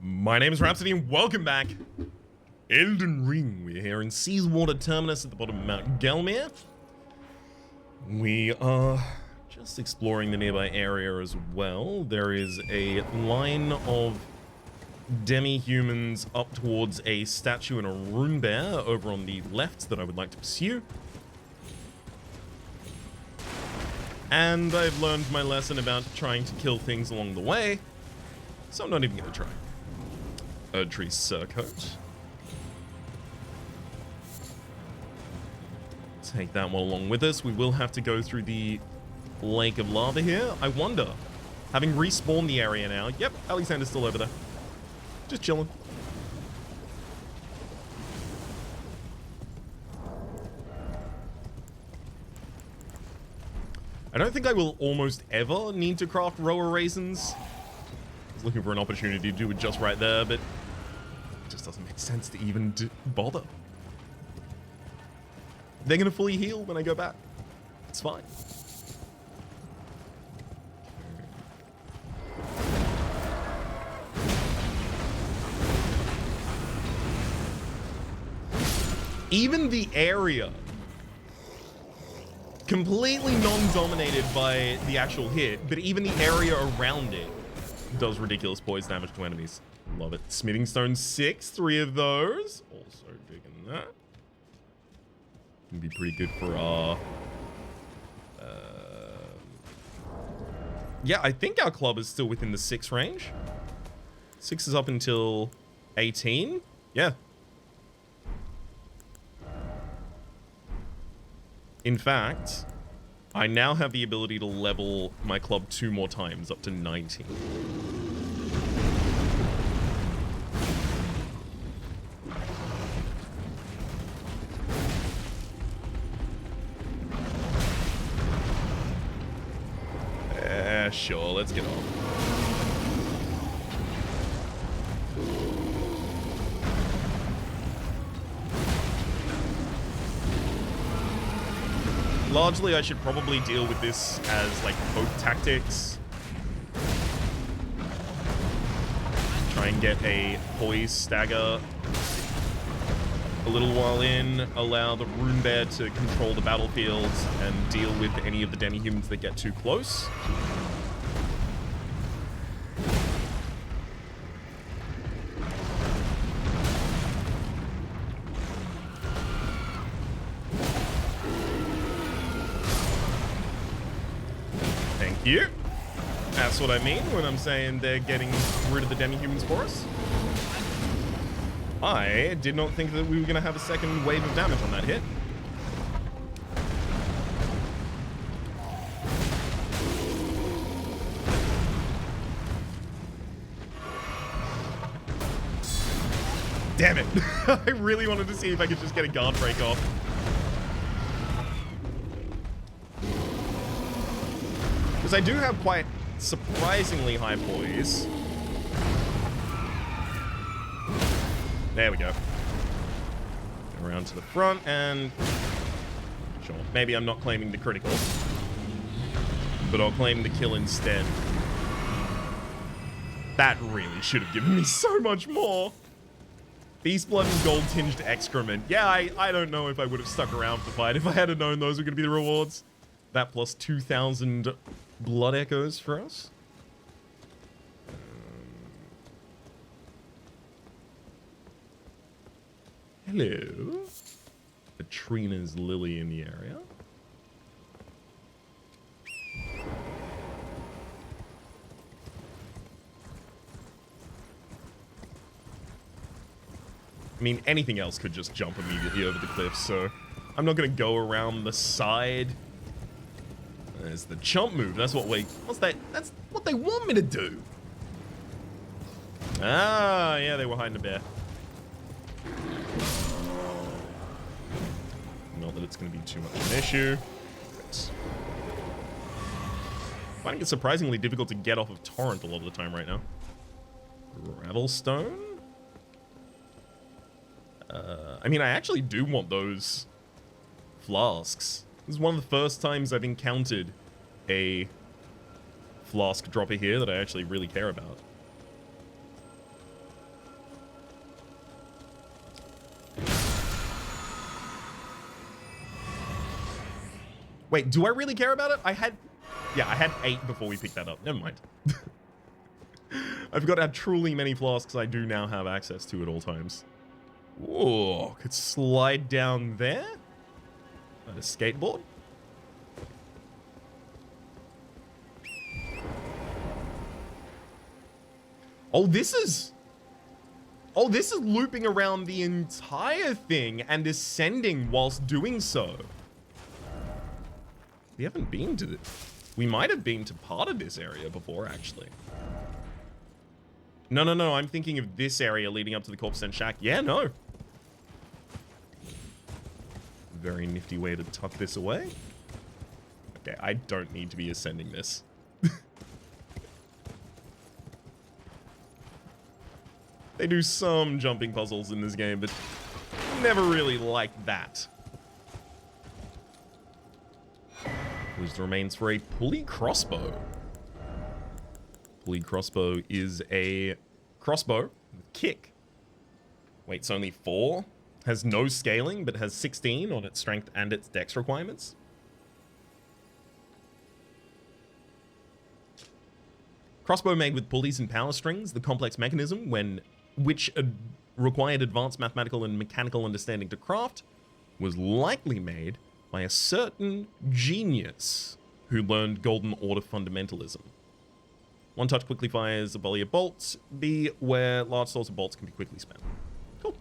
My name is Rhapsody and welcome back. Elden Ring. We're here in Seawater Terminus at the bottom of Mount Gelmir. We are just exploring the nearby area as well. There is a line of demi-humans up towards a statue and a rune bear over on the left that I would like to pursue. And I've learned my lesson about trying to kill things along the way, so I'm not even going to try. Erdtree Surcoat. Take that one along with us. We will have to go through the lake of lava here. I wonder, having respawned the area now. Yep, Alexander's still over there. Just chilling. I don't think I will almost ever need to craft rower raisins. I was looking for an opportunity to do it just right there, but it just doesn't make sense to even bother. They're gonna fully heal when I go back. It's fine. Even the area, completely non-dominated by the actual hit, but even the area around it does ridiculous poison damage to enemies. Love it. Smithing Stone 6, 3 of those. Also digging that. Can be pretty good for our... yeah, I think our club is still within the 6 range. 6 is up until 18. Yeah. In fact, I now have the ability to level my club 2 more times, up to 19. Sure, let's get on. Largely, I should probably deal with this as, like, poke tactics. Try and get a poise stagger a little while in, allow the rune bear to control the battlefield and deal with any of the demi-humans that get too close. You. That's what I mean when I'm saying they're getting rid of the demi-humans for us. I did not think that we were going to have a second wave of damage on that hit. Damn it. I really wanted to see if I could just get a guard break off. Because I do have quite surprisingly high poise. There we go. Around to the front and... Sure, maybe I'm not claiming the critical. But I'll claim the kill instead. That really should have given me so much more. Beast Blood and Gold Tinged Excrement. Yeah, I don't know if I would have stuck around for the fight if I had known those were going to be the rewards. That plus 2,000... blood echoes for us. Hello. Atrina's Lily in the area. I mean, anything else could just jump immediately over the cliff, so I'm not going to go around the side. There's the chump move. That's what that's what they want me to do. Ah, yeah, they were hiding a bear. Not that it's going to be too much of an issue. But finding it surprisingly difficult to get off of Torrent a lot of the time right now. Gravelstone? I mean, I actually do want those flasks. This is one of the first times I've encountered a flask dropper here that I actually really care about. Wait, do I really care about it? I had 8 before we picked that up. Never mind. I've got to have truly many flasks I do now have access to at all times. Whoa, could slide down there? On a skateboard? Oh, this is looping around the entire thing and ascending whilst doing so. We haven't been to it. We might have been to part of this area before, actually. No, I'm thinking of this area leading up to the Corpse Den Shack. Yeah, no. Very nifty way to tuck this away. Okay, I don't need to be ascending this. They do some jumping puzzles in this game, but never really like that. Lose the remains for a pulley crossbow. Pulley crossbow is a crossbow with kick. Weights only 4. Has no scaling, but has 16 on its strength and its dex requirements. Crossbow made with pulleys and power strings, the complex mechanism which required advanced mathematical and mechanical understanding to craft, was likely made by a certain genius who learned Golden Order fundamentalism. One touch quickly fires a volley of bolts. B, where large stores of bolts can be quickly spent. Cool.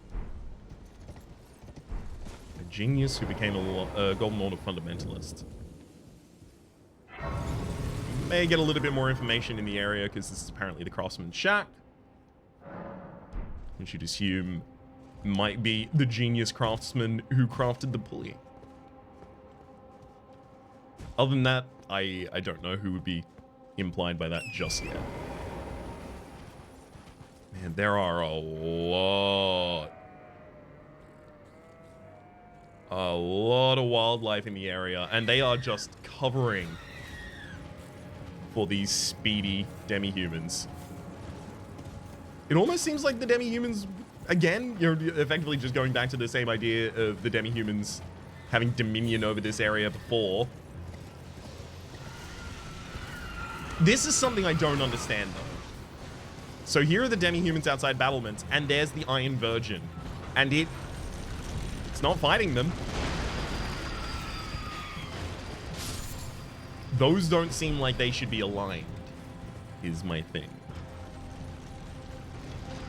A genius who became a Golden Order fundamentalist. May get a little bit more information in the area because this is apparently the Craftsman's Shack, which you'd assume might be the genius craftsman who crafted the pulley. Other than that, I don't know who would be implied by that just yet. Man, there are a lot of wildlife in the area, and they are just covering for these speedy demi-humans. It almost seems like the demi-humans, again, you're effectively just going back to the same idea of the demi-humans having dominion over this area before. This is something I don't understand, though. So here are the demi-humans outside battlements, and there's the Iron Virgin. And it's not fighting them. Those don't seem like they should be aligned, is my thing.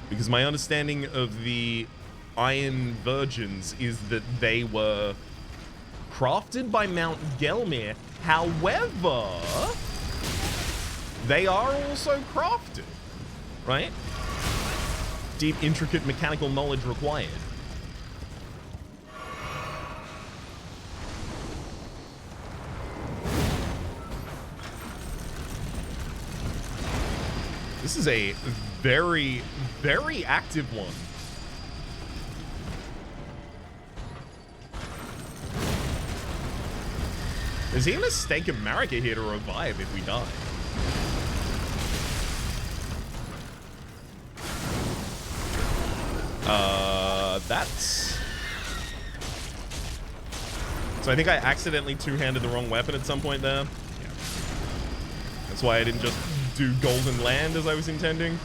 Because my understanding of the Iron Virgins is that they were crafted by Mount Gelmir. However, they are also crafted, right? Deep, intricate mechanical knowledge required. This is a very, very active one. There's even a stake of Marika here to revive if we die. That's... So I think I accidentally two-handed the wrong weapon at some point there. Yeah. That's why I didn't just do Golden Land as I was intending.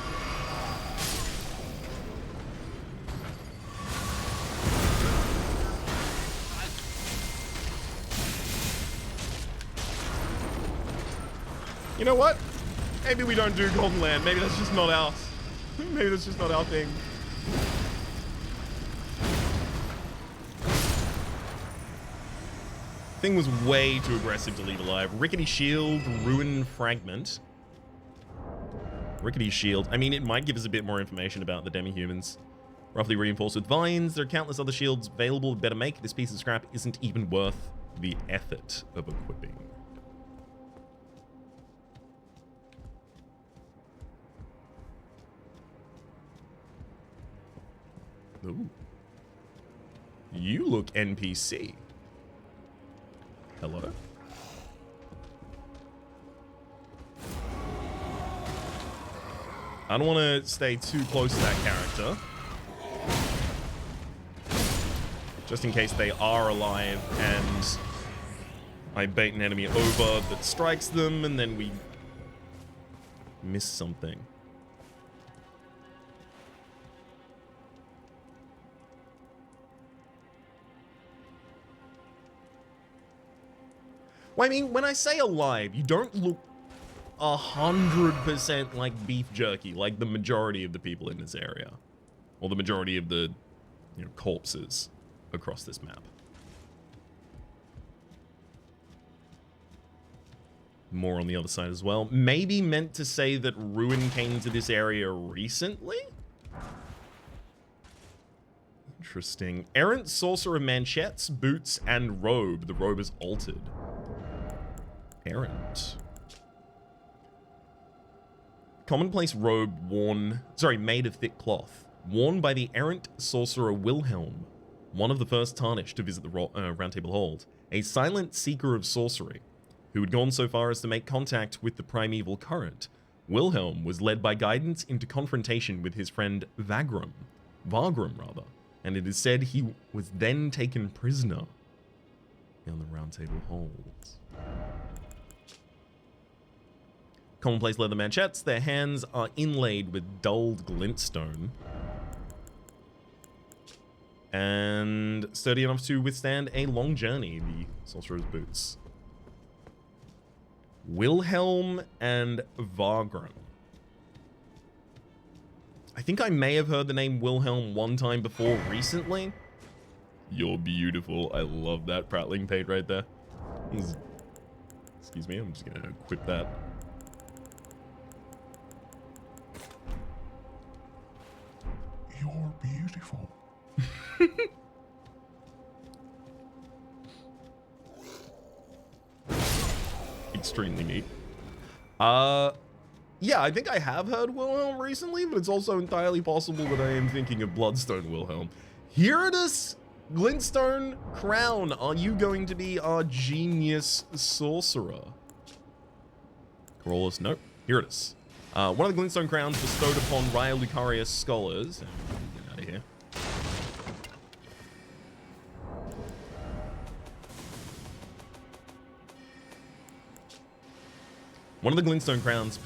You know what? Maybe we don't do Golden Land. Maybe that's just not ours. Maybe that's just not our thing. Thing was way too aggressive to leave alive. Rickety Shield, Ruin Fragment. Rickety Shield. I mean, it might give us a bit more information about the demi-humans. Roughly reinforced with vines. There are countless other shields available with better make. This piece of scrap isn't even worth the effort of equipping. Ooh. You look NPC. Hello? I don't want to stay too close to that character. Just in case they are alive and I bait an enemy over that strikes them, and then we miss something. Well, I mean, when I say alive, you don't look 100% like beef jerky, like the majority of the people in this area. Or the majority of the, corpses across this map. More on the other side as well. Maybe meant to say that Ruin came to this area recently? Interesting. Errant Sorcerer manchettes, boots, and robe. The robe is altered. Errant. Commonplace robe made of thick cloth. Worn by the errant sorcerer Wilhelm, one of the first tarnished to visit the Round Table Hold. A silent seeker of sorcery, who had gone so far as to make contact with the primeval current. Wilhelm was led by guidance into confrontation with his friend Vagram, and it is said he was then taken prisoner on the Round Table Holds. Commonplace leather manchettes, their hands are inlaid with dulled glintstone and sturdy enough to withstand a long journey, the sorcerer's boots. Wilhelm and Vagram. I think I may have heard the name Wilhelm one time before recently. You're beautiful. I love that prattling pate right there. Excuse me, I'm just gonna equip that. You're beautiful. Extremely neat. Yeah, I think I have heard Wilhelm recently, but it's also entirely possible that I am thinking of Bloodstone Wilhelm. Herodus Glintstone Crown, are you going to be our genius sorcerer? Corollas, nope. Herodus. One of the Glintstone Crowns bestowed upon Raya Lucarius scholars. Get out of here. One of the Glintstone Crowns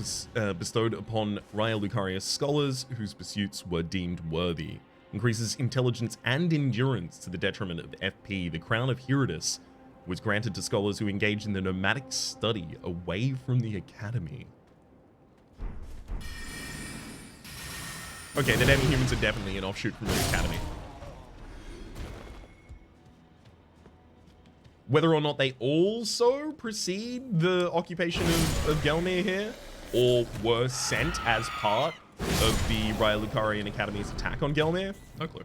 bestowed upon Raya Lucarius scholars whose pursuits were deemed worthy. Increases intelligence and endurance to the detriment of FP. The Crown of Herodus was granted to scholars who engaged in the nomadic study away from the academy. Okay, the demi-humans are definitely an offshoot from the academy. Whether or not they also precede the occupation of Gelmir here, or were sent as part of the Raya Lucarian Academy's attack on Gelmir, no clue.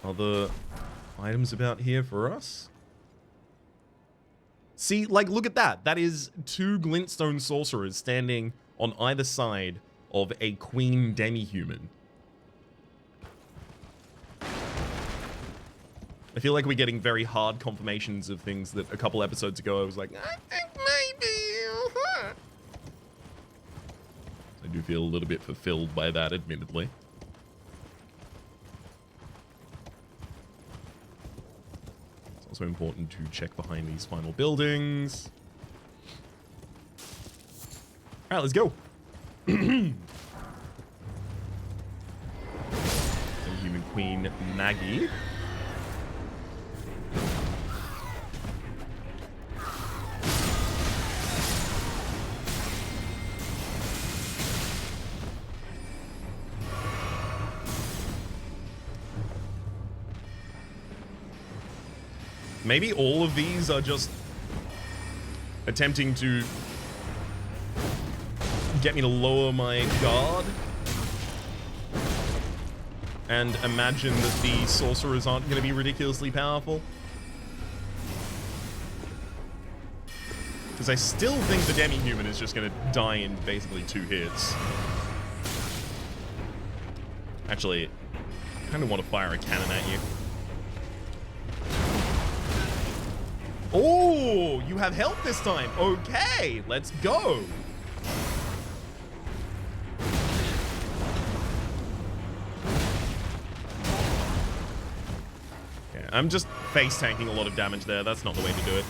Other items about here for us? See, like, look at that. That is 2 Glintstone sorcerers standing on either side of a queen demi-human. I feel like we're getting very hard confirmations of things that a couple episodes ago I was like, I think maybe. I do feel a little bit fulfilled by that, admittedly. Also important to check behind these final buildings. All right, let's go. Human Queen Maggie. Maybe all of these are just attempting to get me to lower my guard and imagine that the sorcerers aren't going to be ridiculously powerful. Because I still think the demi-human is just going to die in basically 2 hits. Actually, I kind of want to fire a cannon at you. Oh, you have health this time. Okay, let's go. Yeah, I'm just face tanking a lot of damage there. That's not the way to do it.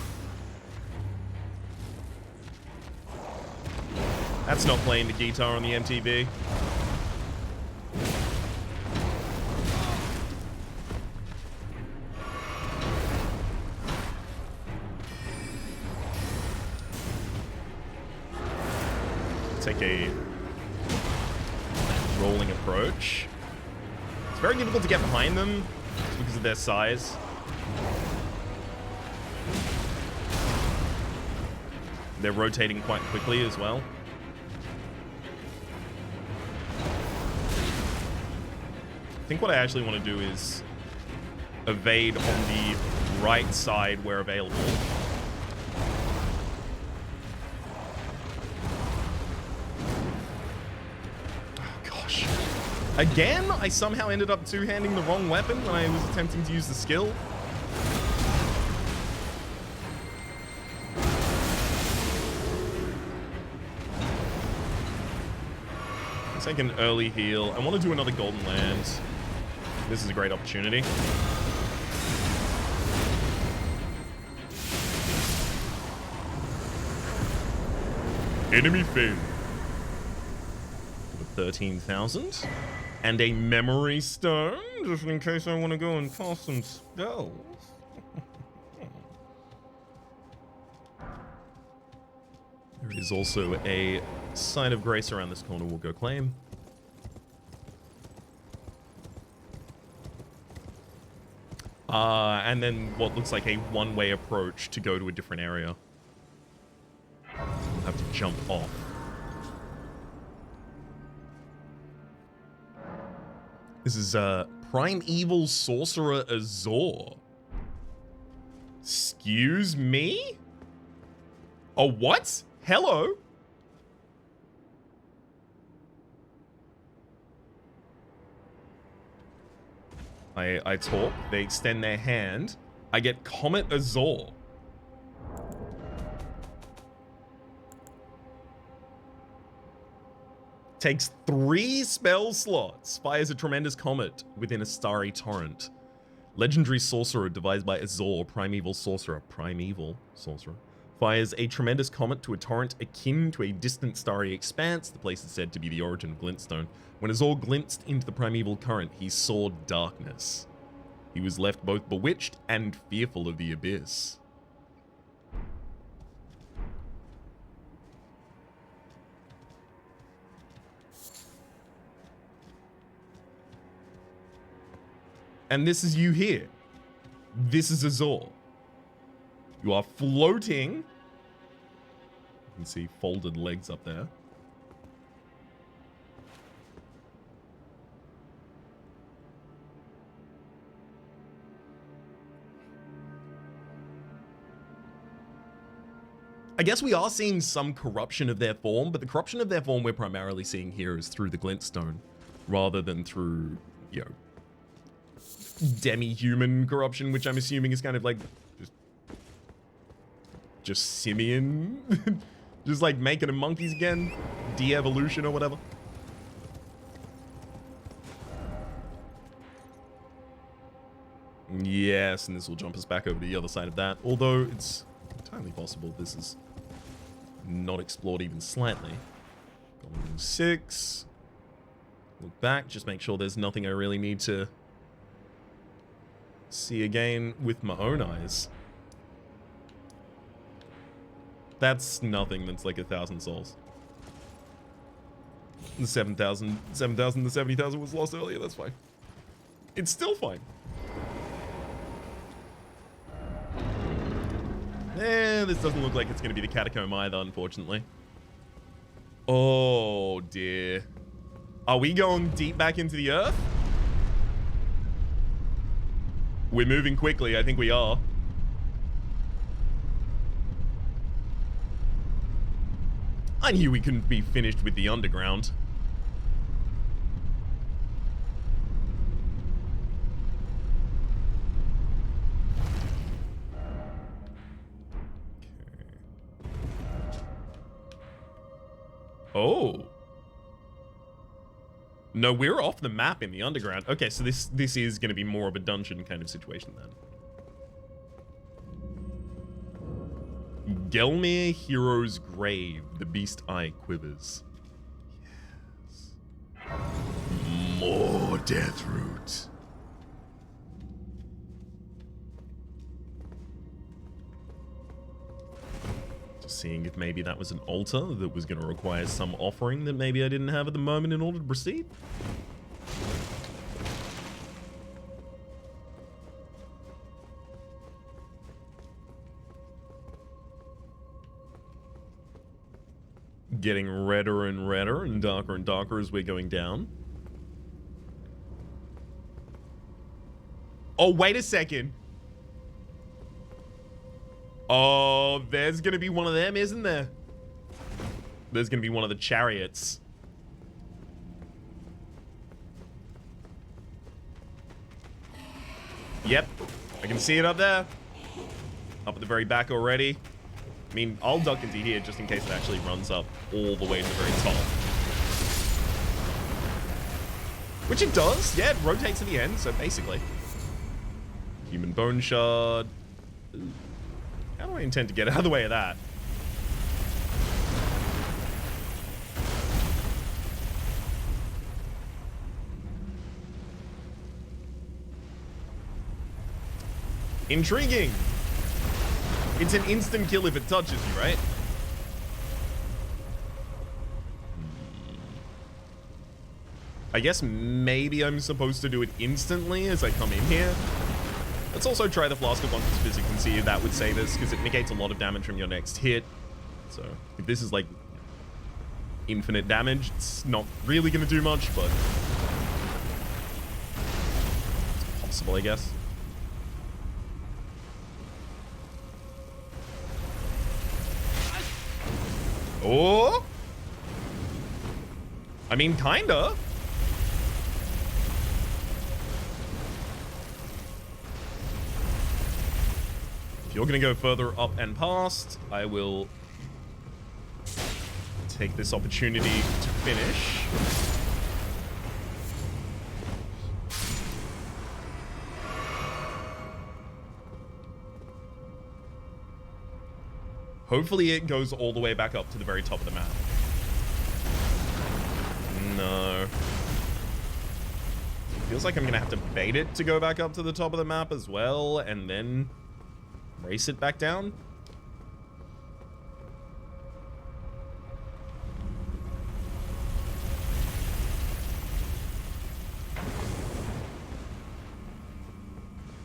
That's not playing the guitar on the MTV. Take a rolling approach. It's very difficult to get behind them because of their size. They're rotating quite quickly as well. I think what I actually want to do is evade on the right side where available. Again, I somehow ended up two-handing the wrong weapon when I was attempting to use the skill. Let's take an early heal. I want to do another Golden Land. This is a great opportunity. Enemy failed. 13,000 and a memory stone just in case I want to go and cast some spells. There is also a sign of grace around this corner we'll go claim. And then what looks like a one-way approach to go to a different area. We'll have to jump off. This is Primeval Sorcerer Azur. Excuse me? Oh, what? Hello? I talk, they extend their hand. I get Comet Azur. Takes 3 spell slots. Fires a tremendous comet within a starry torrent. Legendary sorcerer devised by Azur, primeval sorcerer. Primeval sorcerer. Fires a tremendous comet to a torrent akin to a distant starry expanse. The place is said to be the origin of glintstone. When Azur glimpsed into the primeval current, he saw darkness. He was left both bewitched and fearful of the abyss. And this is you here. This is Azur. You are floating. You can see folded legs up there. I guess we are seeing some corruption of their form, but the corruption of their form we're primarily seeing here is through the glintstone, rather than through, you know, demi-human corruption, which I'm assuming is kind of like just simian, just like making them monkeys again, de-evolution or whatever. Yes, and this will jump us back over to the other side of that, although it's entirely possible this is not explored even slightly. Going 6. Look back, just make sure there's nothing I really need to see again with my own eyes. That's nothing. That's like 1,000 souls. The 7,000, the 70,000 was lost earlier. That's fine. It's still fine. This doesn't look like it's going to be the catacomb either, unfortunately. Oh, dear. Are we going deep back into the earth? We're moving quickly. I think we are. I knew we couldn't be finished with the underground. Oh. No, we're off the map in the underground. Okay, so this is going to be more of a dungeon kind of situation then. Gelmir Hero's Grave. The beast eye quivers. Yes. More Deathroot. Just seeing if maybe that was an altar that was going to require some offering that maybe I didn't have at the moment in order to proceed. Getting redder and redder and darker as we're going down. Oh, wait a second. Oh, there's gonna be one of them, isn't there? There's gonna be one of the chariots. Yep, I can see it up there. Up at the very back already. I mean, I'll duck into here just in case it actually runs up all the way to the very top. Which it does. Yeah, it rotates to the end, so basically. Human bone shard. Ooh. How do I intend to get out of the way of that? Intriguing. It's an instant kill if it touches you, right? I guess maybe I'm supposed to do it instantly as I come in here. Let's also try the Flask of Wondrous Physics and see if that would say this, because it negates a lot of damage from your next hit. So if this is like infinite damage, it's not really going to do much, but it's possible, I guess. Oh! I mean, kinda. If you're gonna go further up and past, I will take this opportunity to finish. Hopefully it goes all the way back up to the very top of the map. No. Feels like I'm gonna have to bait it to go back up to the top of the map as well, and then race it back down.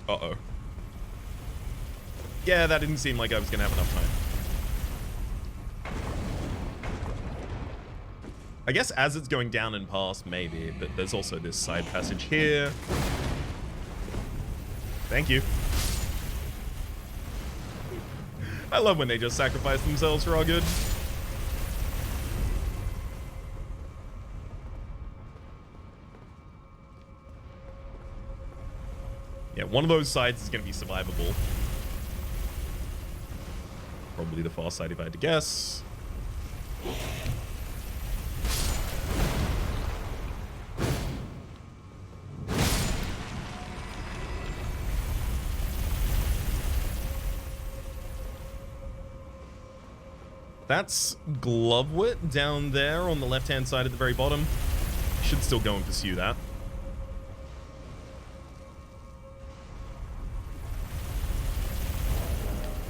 Uh-oh. Yeah, that didn't seem like I was gonna have enough time. I guess as it's going down and past, maybe, but there's also this side passage here. Thank you. I love when they just sacrifice themselves for our good. Yeah, one of those sides is going to be survivable. Probably the far side if I had to guess. That's Glovewit down there on the left-hand side at the very bottom. Should still go and pursue that.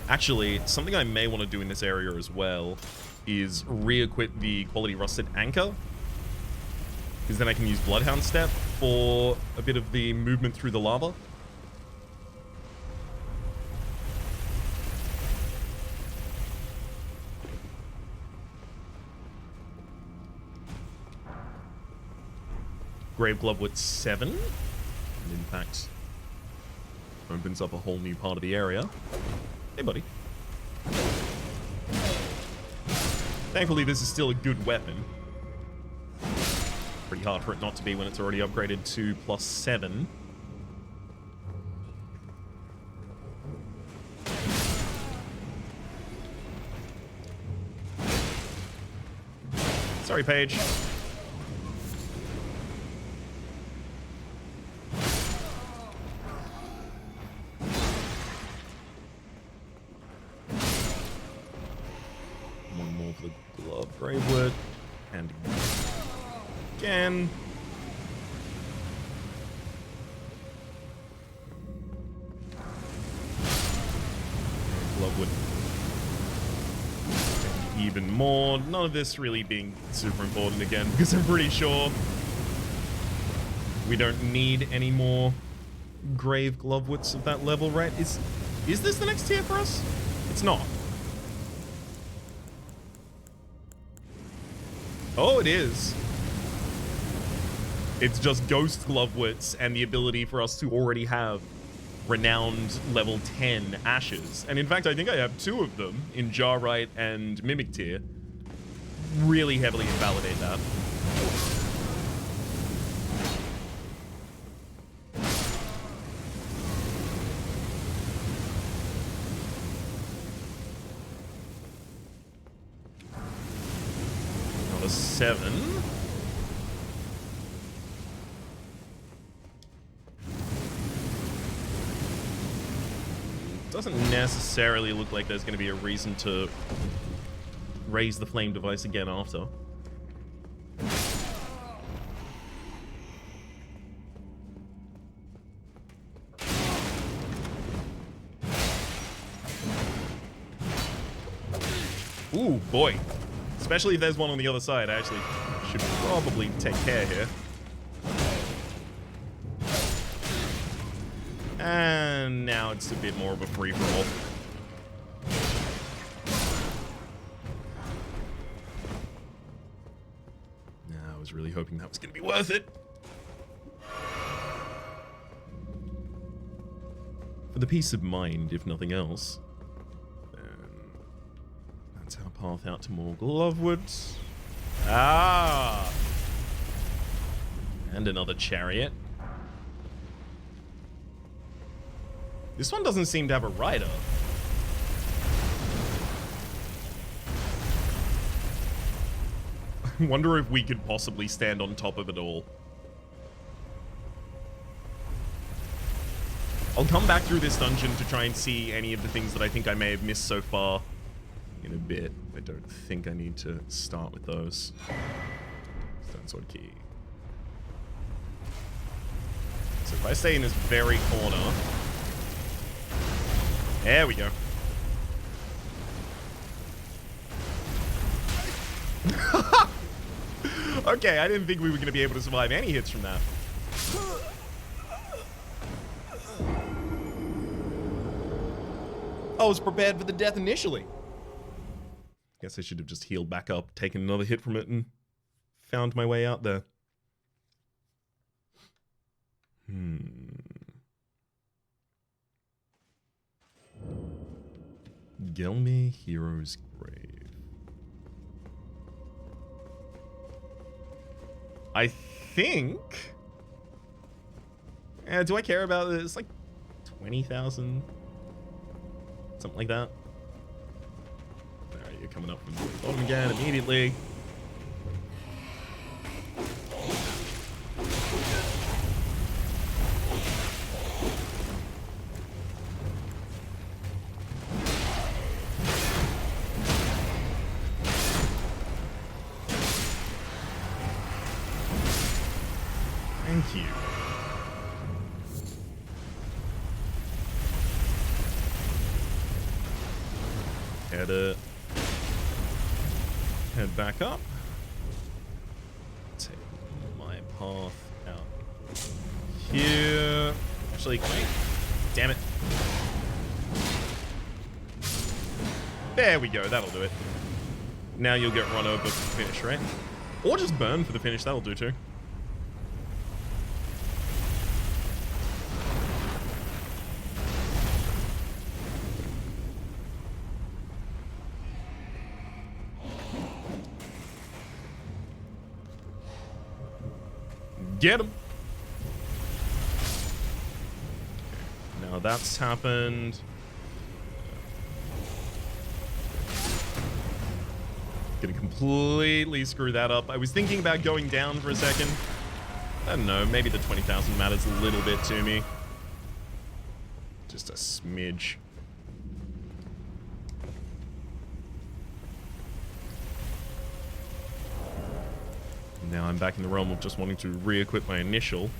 Actually, something I may want to do in this area as well is re-equip the Quality Rusted Anchor. Because then I can use Bloodhound Step for a bit of the movement through the lava. Grave Glovewit 7. And in fact, opens up a whole new part of the area. Hey, buddy. Thankfully, this is still a good weapon. Pretty hard for it not to be when it's already upgraded to +7. Sorry, Paige. One more for the glove, Gravewood. And again. Glovewood. Even more. None of this really being super important again, because I'm pretty sure we don't need any more Grave Glovewoods of that level, right? Is this the next tier for us? It's not. Oh, it is. It's just Ghost Glovewoods and the ability for us to already have renowned level 10 ashes. And in fact, I think I have 2 of them in Jarrite and Mimic tier. Really heavily invalidate that. Another 7. Doesn't necessarily look like there's going to be a reason to raise the flame device again after. Ooh, boy. Especially if there's one on the other side. I actually should probably take care here. And now it's a bit more of a free-for-all. I was really hoping that was going to be worth it. For the peace of mind, if nothing else. Then that's our path out to more Glovewoods. Ah! And another chariot. This one doesn't seem to have a rider. I wonder if we could possibly stand on top of it all. I'll come back through this dungeon to try and see any of the things that I think I may have missed so far in a bit. I don't think I need to start with those. Stone Sword Key. So if I stay in this very corner... There we go. Okay, I didn't think we were going to be able to survive any hits from that. I was prepared for the death initially. Guess I should have just healed back up, taken another hit from it, and found my way out there. Gelmir Hero's Grave. I think... do I care about it? It's like 20,000? Something like that. Alright, you're coming up from the bottom again immediately. Thank you. Head back up. Take my path out here. Actually, wait. Damn it. There we go. That'll do it. Now you'll get run over for the finish, right? Or just burn for the finish. That'll do too. Get him. Now that's happened. Gonna completely screw that up. I was thinking about going down for a second. I don't know, maybe the 20,000 matters a little bit to me. Just a smidge. Now I'm back in the realm of just wanting to re-equip my initial.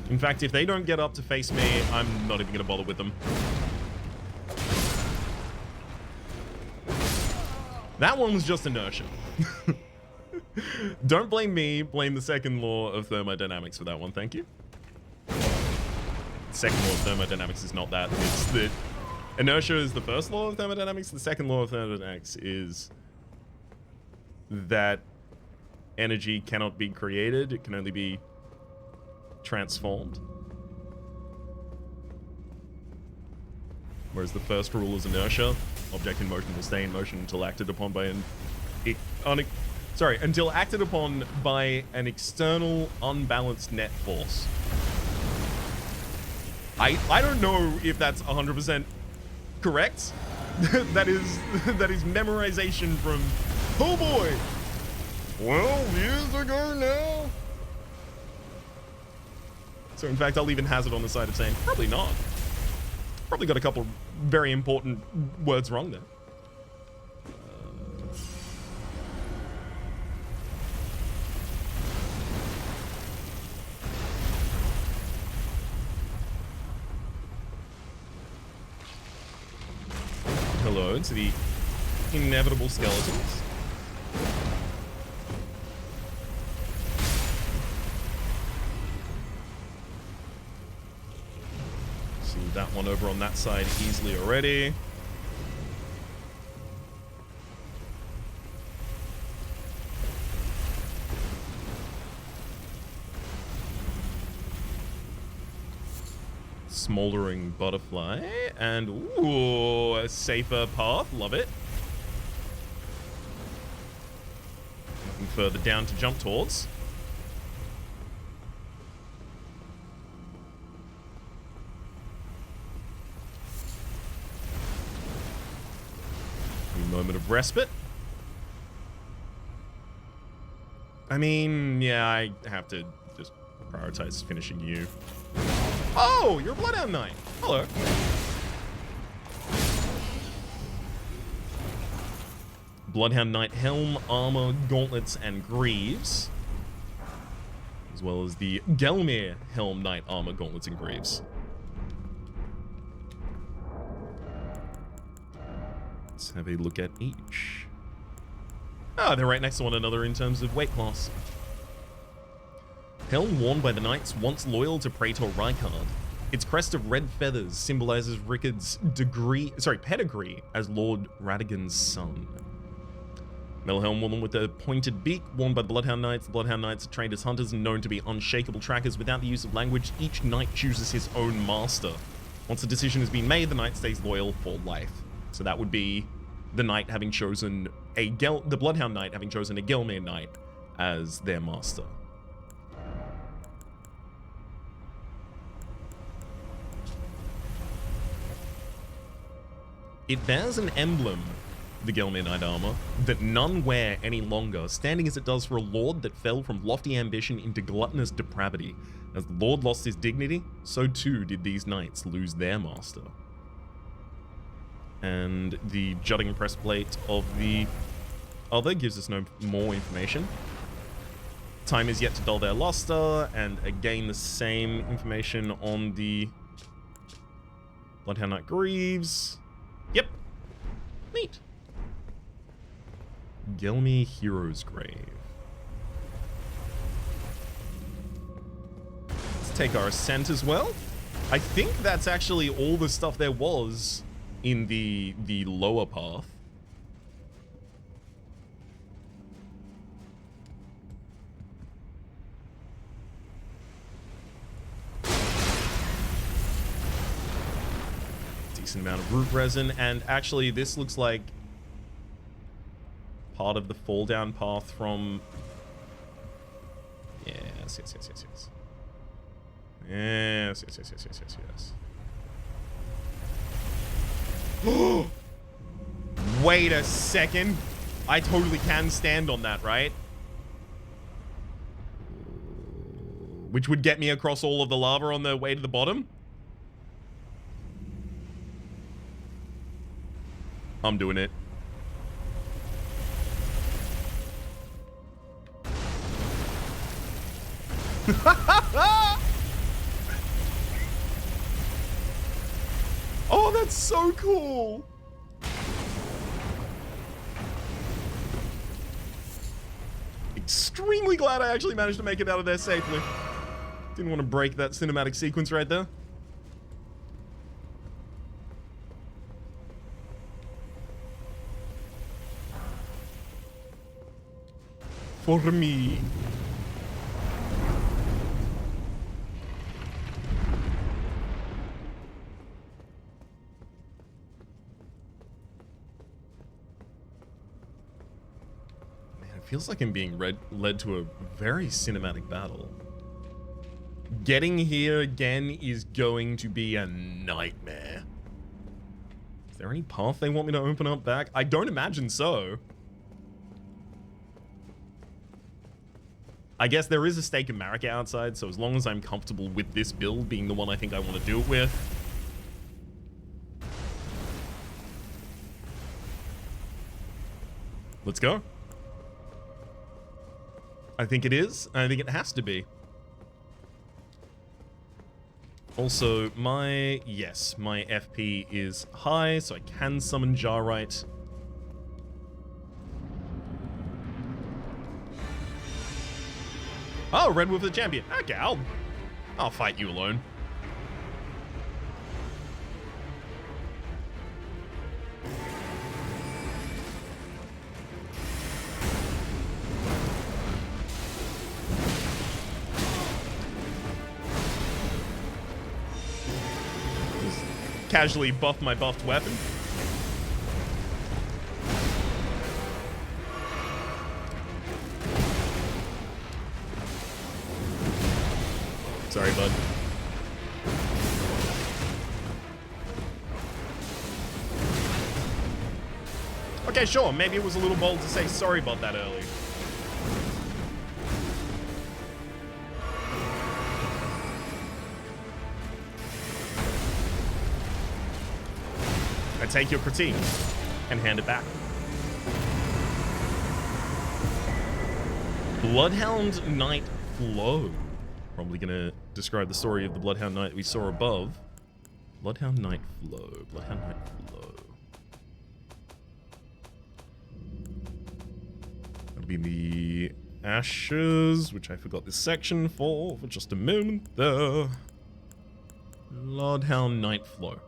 In fact, if they don't get up to face me, I'm not even going to bother with them. That one was just inertia. Don't blame me, blame the second law of thermodynamics for that one, thank you. Second law of thermodynamics is not that. It's that inertia is the first law of thermodynamics. The second law of thermodynamics is that energy cannot be created. It can only be transformed. Whereas the first rule is inertia. Object in motion will stay in motion until acted upon by until acted upon by an external unbalanced net force. I don't know if that's 100% correct. that is memorization from, oh boy, 12 years ago now. So in fact, I'll even hazard on the side of saying probably not. Probably got a couple very important words wrong there. Hello to the inevitable skeletons. See that one over on that side easily already. Smoldering butterfly, and ooh, a safer path, love it. Nothing further down to jump towards. A moment of respite. I mean, yeah, I have to just prioritize finishing you. Oh, you're a Bloodhound Knight. Hello. Bloodhound Knight helm, armor, gauntlets, and greaves. As well as the Gelmir helm, knight, armor, gauntlets, and greaves. Let's have a look at each. Ah, they're right next to one another in terms of weight class. Helm worn by the knights once loyal to Praetor Rykard. Its crest of red feathers symbolizes Rickard's pedigree as Lord Radigan's son. Metal helm worn with a pointed beak, worn by the Bloodhound Knights. The Bloodhound Knights are trained as hunters and known to be unshakable trackers without the use of language. Each knight chooses his own master. Once a decision has been made, the knight stays loyal for life. So that would be the knight having chosen the Bloodhound Knight having chosen a Gelmir Knight as their master. It bears an emblem, the Gelmir Knight armor, that none wear any longer, standing as it does for a lord that fell from lofty ambition into gluttonous depravity. As the lord lost his dignity, so too did these knights lose their master. And the jutting breastplate of the other gives us no more information. Time is yet to dull their luster, and again the same information on the Bloodhound Knight greaves. Yep. Neat. Gelmir Hero's Grave. Let's take our ascent as well. I think that's actually all the stuff there was in the lower path. Decent amount of root resin, and actually this looks like part of the fall down path from... Yes, yes, yes, yes, yes. Yes, yes, yes, yes, yes, yes, yes. Wait a second. I totally can stand on that, right? Which would get me across all of the lava on the way to the bottom. I'm doing it. Oh, that's so cool. Extremely glad I actually managed to make it out of there safely. Didn't want to break that cinematic sequence right there. For me. Feels like I'm being led to a very cinematic battle. Getting here again is going to be a nightmare. Is there any path they want me to open up back? I don't imagine so. I guess there is a stake of Marika outside, so as long as I'm comfortable with this build being the one I think I want to do it with. Let's go. I think it is. I think it has to be. Also, my FP is high, so I can summon Jarite. Oh, Red Wolf the champion. Okay, I'll fight you alone. Casually buff my buffed weapon. Sorry, bud. Okay, sure. Maybe it was a little bold to say sorry about that early. I take your critique and hand it back. Bloodhound Knight Flow. Probably gonna describe the story of the Bloodhound Knight we saw above. Bloodhound Knight Flow. Bloodhound Knight Flow. That'll be the Ashes, which I forgot this section for just a moment there. Bloodhound Knight Flow.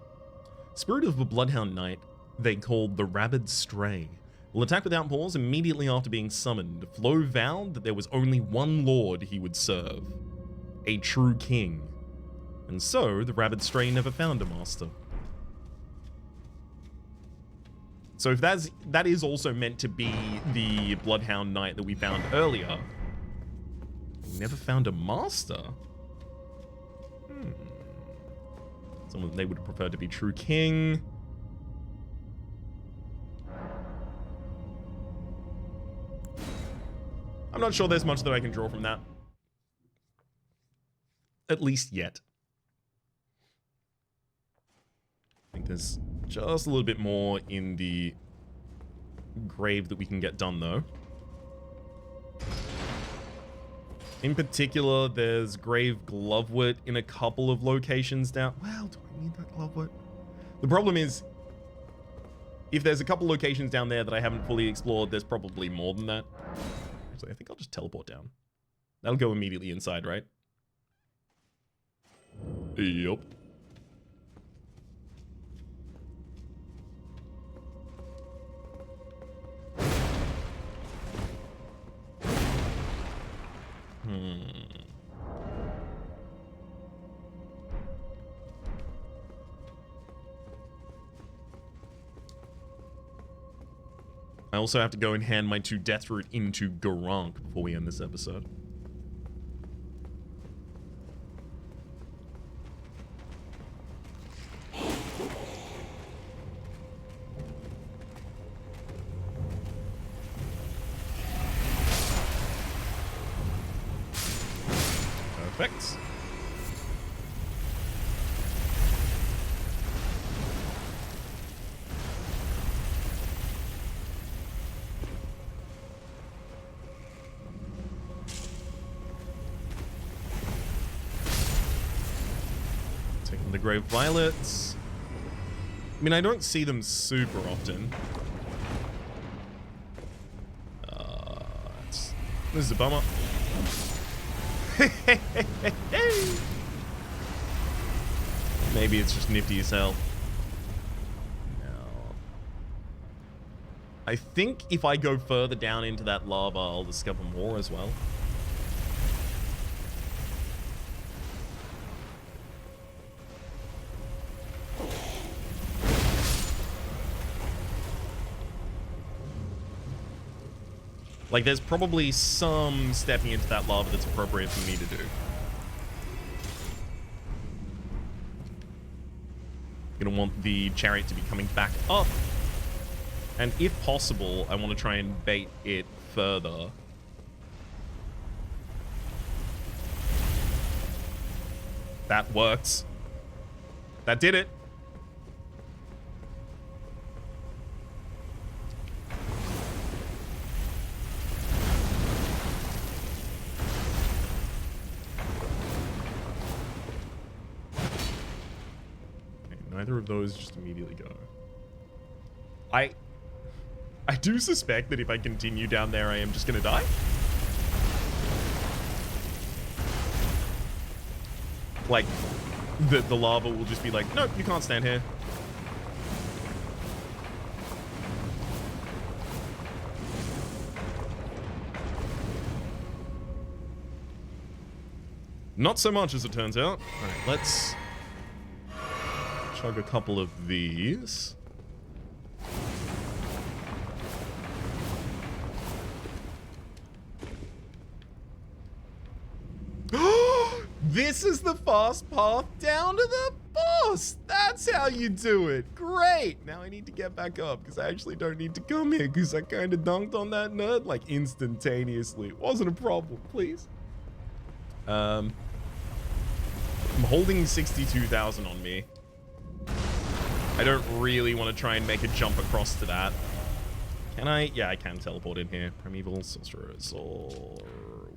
Spirit of a Bloodhound Knight, they called the Rabid Stray, will attack without pause immediately after being summoned. Flow vowed that there was only one lord he would serve, a true king. And so, the Rabid Stray never found a master. So if that is also meant to be the Bloodhound Knight that we found earlier, we never found a master? Someone they would have preferred to be true king. I'm not sure there's much that I can draw from that. At least yet. I think there's just a little bit more in the grave that we can get done, though. In particular, there's Grave Glovewort in a couple of locations down. Well, do I need that Glovewort? The problem is, if there's a couple locations down there that I haven't fully explored, there's probably more than that. Actually, I think I'll just teleport down. That'll go immediately inside, right? Yup. I also have to go and hand my 2 death root into Garank before we end this episode. Perfect. Taking the Grave Violets. I mean, I don't see them super often. This is a bummer. Maybe it's just nifty as hell. No. I think if I go further down into that lava, I'll discover more as well. Like, there's probably some stepping into that lava that's appropriate for me to do. Gonna want the chariot to be coming back up. And if possible, I want to try and bait it further. That works. That did it. Neither of those just immediately go. I do suspect that if I continue down there, I am just gonna die. Like, the lava will just be like, nope, you can't stand here. Not so much, as it turns out. All right, let's chug a couple of these. This is the fast path down to the boss. That's how you do it. Great. Now I need to get back up because I actually don't need to come here because I kind of dunked on that nerd like instantaneously. It wasn't a problem, please. I'm holding 62,000 on me. I don't really want to try and make a jump across to that. Can I? Yeah, I can teleport in here. Primeval Sorcerers, or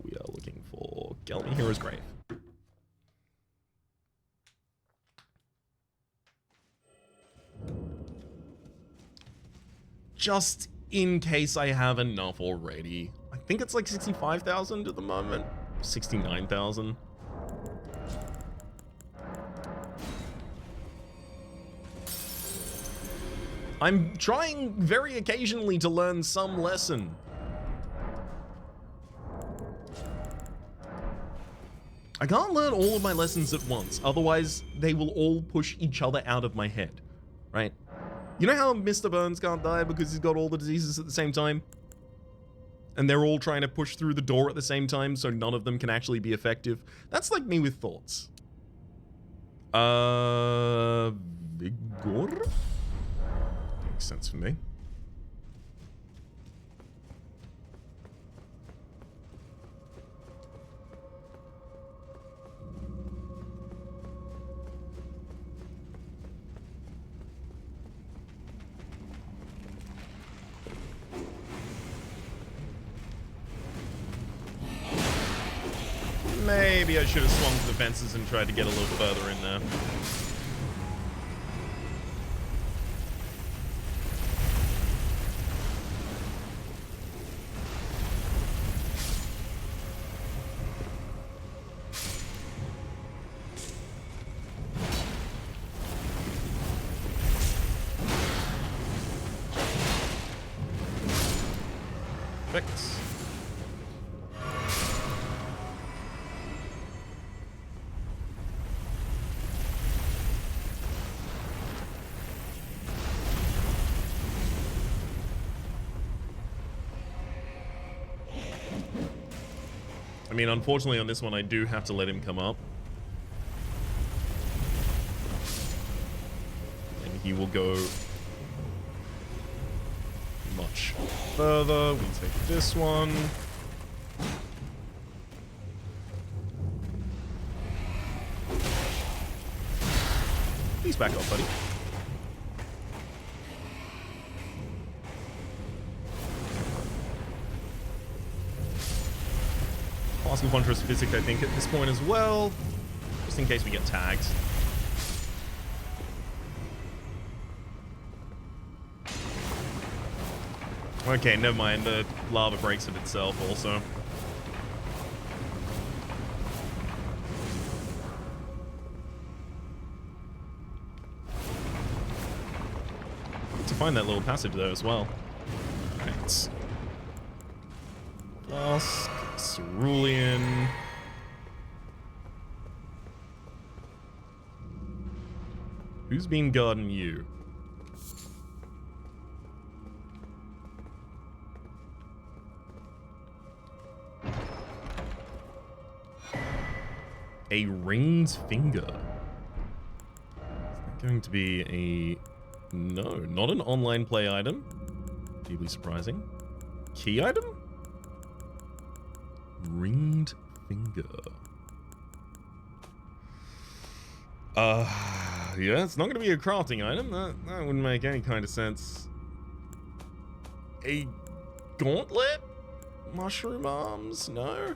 we are looking for Gelmy Hero's Grave. Just in case I have enough already. I think it's like 65,000 at the moment. 69,000. I'm trying very occasionally to learn some lesson. I can't learn all of my lessons at once, otherwise they will all push each other out of my head, right? You know how Mr. Burns can't die because he's got all the diseases at the same time? And they're all trying to push through the door at the same time, so none of them can actually be effective. That's like me with thoughts. Vigor? Makes sense for me. Maybe I should have swung to the fences and tried to get a little further in there. mean, unfortunately on this one, I do have to let him come up. And he will go much further. We take this one. Please back up, buddy. Asking Contrast Physic, I think, at this point as well, just in case we get tagged. Okay, never mind. The lava breaks of itself also. To find that little passage there as well. Right. Flask, Cerulean. Who's been guarding you? A ringed finger. Is that going to be a... No, not an online play item. Deeply surprising. Key item? Ringed finger. Yeah, it's not going to be a crafting item. That wouldn't make any kind of sense. A gauntlet? Mushroom arms? No.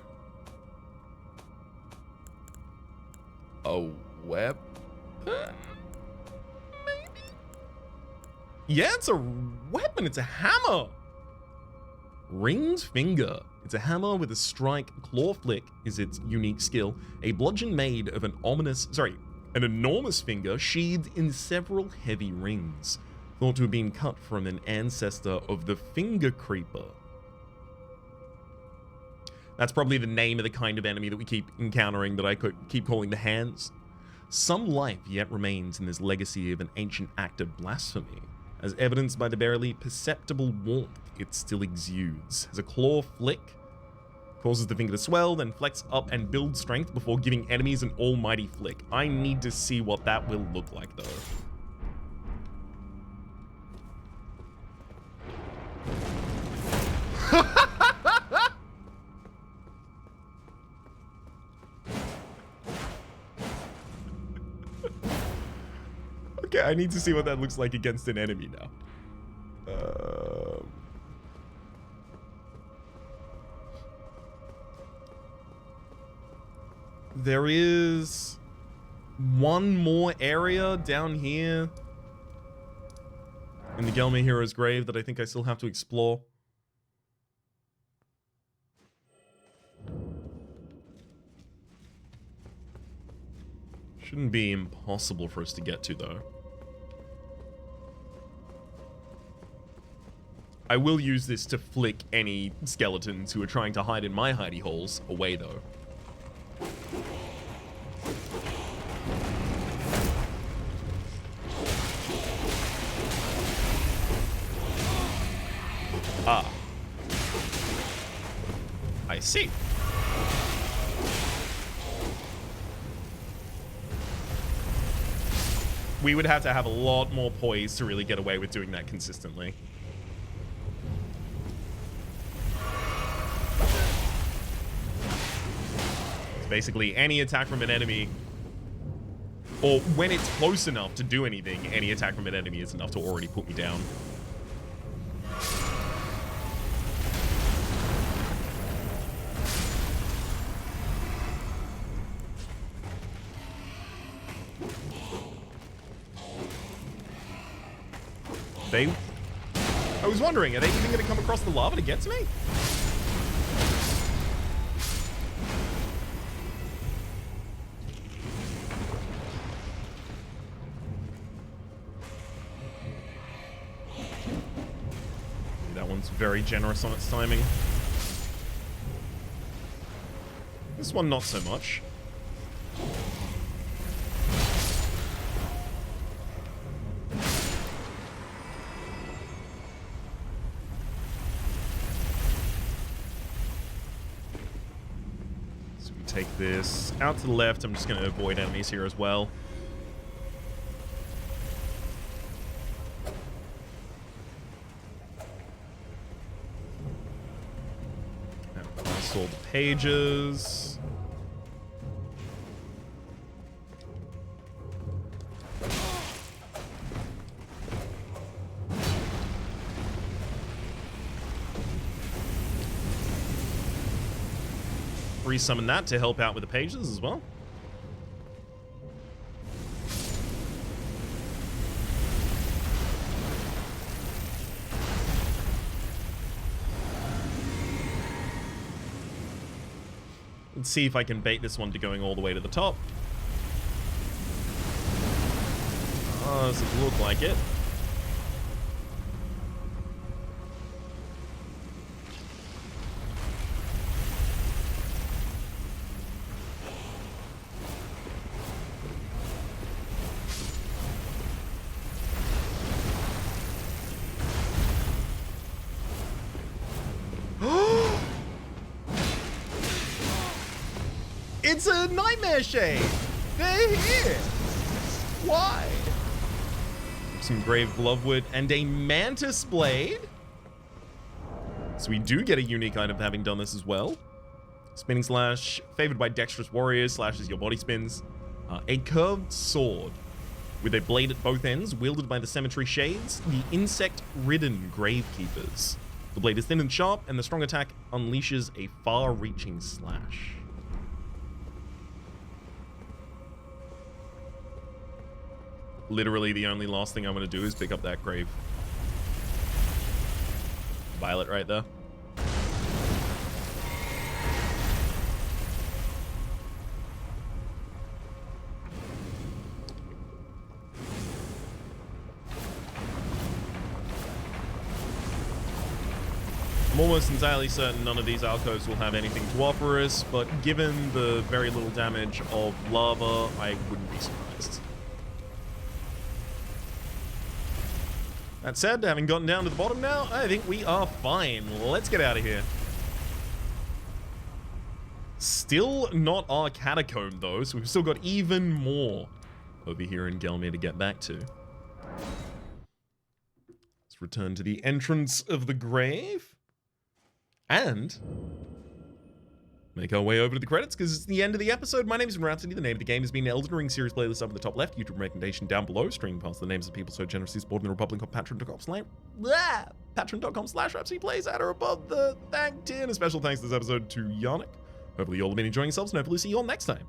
A weapon? Maybe? Yeah, it's a weapon. It's a hammer. Ringed finger. It's a hammer with a strike. Claw flick is its unique skill. A bludgeon made of an enormous finger sheathed in several heavy rings. Thought to have been cut from an ancestor of the finger creeper. That's probably the name of the kind of enemy that we keep encountering that I could keep calling the hands. Some life yet remains in this legacy of an ancient act of blasphemy, as evidenced by the barely perceptible warmth it still exudes. As a claw flick causes the finger to swell, then flex up and build strength before giving enemies an almighty flick. I need to see what that will look like, though. Okay, I need to see what that looks like against an enemy now. There is one more area down here in the Gelmir Hero's grave that I think I still have to explore. Shouldn't be impossible for us to get to, though. I will use this to flick any skeletons who are trying to hide in my hidey holes away, though. Ah. I see. We would have to have a lot more poise to really get away with doing that consistently. It's basically any attack from an enemy, or when it's close enough to do anything, any attack from an enemy is enough to already put me down. I was wondering, are they even going to come across the lava to get to me? That one's very generous on its timing. This one, not so much. take this out to the left. I'm just going to avoid enemies here as well. That's all the pages. Resummon that to help out with the pages as well. Let's see if I can bait this one to going all the way to the top. Oh, doesn't look like it. It's a nightmare shade. They're here. Why? Some grave glovewood and a mantis blade. So we do get a unique item for having done this as well. Spinning slash, favored by dexterous warriors, slashes your body spins. A curved sword with a blade at both ends, wielded by the cemetery shades, the insect-ridden gravekeepers. The blade is thin and sharp, and the strong attack unleashes a far-reaching slash. Literally the only last thing I'm going to do is pick up that grave. Violet right there. I'm almost entirely certain none of these alcoves will have anything to offer us, but given the very little damage of lava, I wouldn't be surprised. That said, having gotten down to the bottom now, I think we are fine. Let's get out of here. Still not our catacomb, though, so we've still got even more over here in Gelmir to get back to. Let's return to the entrance of the grave. And make our way over to the credits, because it's the end of the episode. My name is Rhapsody. The name of the game has been Elden Ring series playlist up in the top left, YouTube recommendation down below, streaming past the names of people so generously supporting the Republic on patreon.com/Rhapsody plays at or above the thank tier. And a special thanks this episode to Yannick. Hopefully you all have been enjoying yourselves, and hopefully see you all next time.